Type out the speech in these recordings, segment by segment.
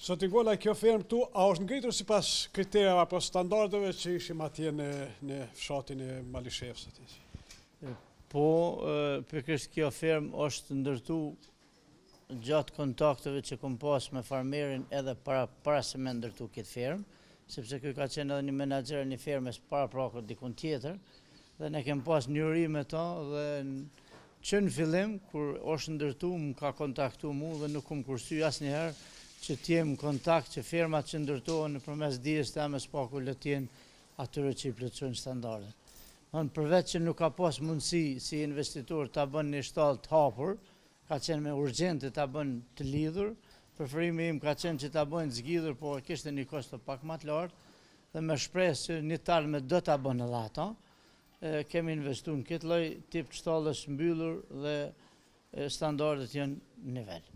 Zoti Gola, kjo fermë këtu, a është ngritur sipas kriterave apo standardeve që ishim atje në fshatin e Malishevës atje? Po, pikërisht kjo fermë është ndërtu gjatë kontakteve që kom pas me farmerin edhe para se me ndërtu këtë fermë, sepse kjo ka qenë edhe një menaxher një fermes para prakët dikun tjetër, dhe ne kem pas një uri me ta dhe që në fillim, kur është ndërtu, më ka kontaktu mu dhe nuk kom kursy asnjëherë që t'jem kontakt që firmat që ndërtohen nëpërmes dijes teme s'paku le t'jenë atyre që i plotësojnë standardet. Përveç që nuk ka pas mundësi si investitor ta bën një shtallë të hapur, ka qenë me urgjente ta bën të lidhur, preferimi im ka qenë që ta bëjnë zgjidhur, por kishte një kosto pak më të lartë dhe me shpresë që një talme do ta bën edhe ata. Kemi investuar në këtë lloj tip shtallësh mbyllur dhe standardet janë në nivel.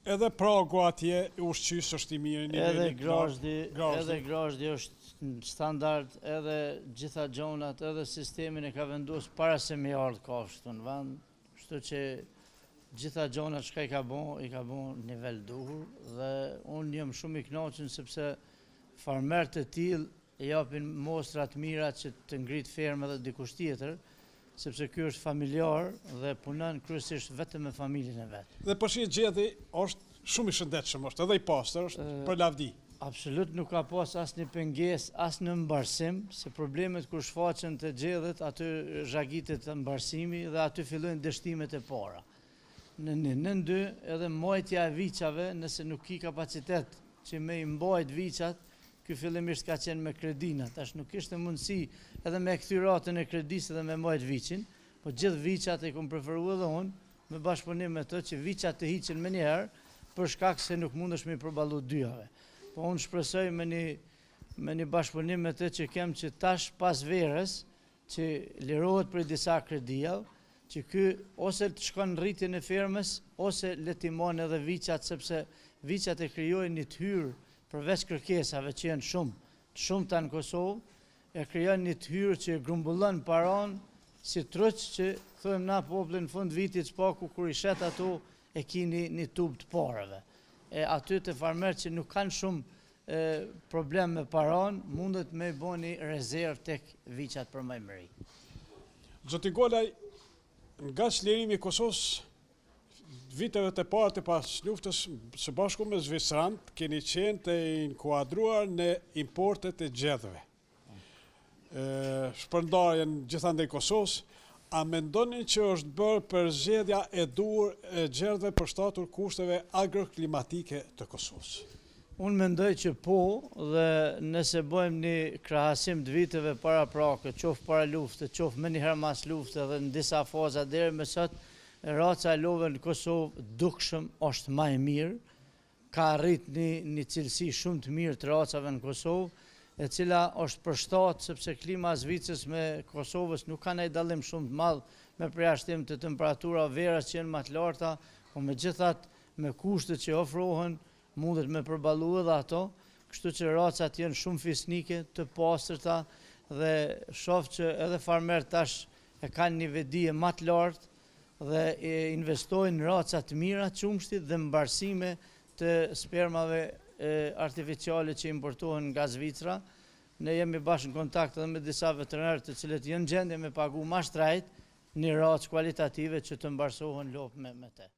Edhe pragu atje ushqys është i mirë, edhe grazhdi është në standard, edhe gjitha gjonat, edhe sistemin e ka vendosur para se me ardh kafshë në vend, kështu që gjitha gjonat që i ka bon në nivel duhur dhe unë jam shumë i kënaqur sepse farmerët e tillë japin mostra të mira që të ngrit fermë edhe dikush tjetër, sepse ky është familjar dhe punon kryesisht vetëm me familjen e vet. Dhe përfshi gjeti është shumë i shëndetshëm, është edhe i pastër, është për lavdi. Absolut nuk ka pas asnjë pengesë, as në mbarsim, se problemet kur shfaqen te gjedhet, aty zhagitet mbarsimi dhe aty fillojnë dështimet e para. Në dy edhe mbajtja e viçave, nëse nuk ki kapacitet që me i mbajt viçat, ky fillimisht ka qenë me kredina, tash nuk ishte mundësi edhe me kthy ratën e kredisë dhe me mbajt viçin, po gjithë viçat e kom preferuar edhe unë me bashkëpunim me të që viçat të hiqen më njëherë për shkak se nuk mundesh me i përballu dyjave. Po unë shpresoj me një bashkëpunim me të që kem që tash pas verës që lirohet për disa kredijave, që ky ose të shkon në rritjen e fermës ose le të timon edhe viçat, sepse viçat e krijojnë një hyrë përveç kërkesave që janë shumë në Kosovë, e krijon një hyrë që grumbullon paran si truq që thojmë na popullin në fund vitit s'paku kur i shet ato e kini një tub të parave. E aty të farmerët që nuk kanë shumë problem me paran, mundet me i boni rezervë tek viçat për majmëri. Zoti Golaj, nga çlirimi i Kosovës, viteve të parë të pas luftës së bashku me Zvicrant, keni qenë të inkuadruar në importet e gjedhëve. Shpërndarjen gjithandej Kosovës, a mendonin që është bërë përzgjedhja e duhur e gjedhëve për shtatur kushteve agroklimatike të Kosovës? Unë mendoj që po, dhe nëse bëjmë një krahasim të viteve para prake, qoftë para lufte, qoftë më njëherë mas lufte dhe në disa faza deri më sot, raca e love në Kosovë dukshëm është më e mirë, ka arrit një cilësi shumë të mirë të racave në Kosovë, e cila është përshtatë sepse klima e Zvicrës me Kosovës nuk ka ndonjë dallim shumë të madh me përjashtim të temperatura veras që janë më të larta, por megjithatë me kushtet që ofrohen mundet me përballu edhe ato, kështu që racat janë shumë fisnike, të pastërta dhe shoh që edhe farmerët tash e kanë një vedije më të lartë dhe investojnë në raca të mira qumshtit dhe mbarsime të spermave artificiale që importohen nga Zvicra. Ne jemi bashkë në kontakt edhe me disa veterinarë të cilët janë gjendje me pagu ma shtrejt një racë kualitative që të mbarsohen lopë me te.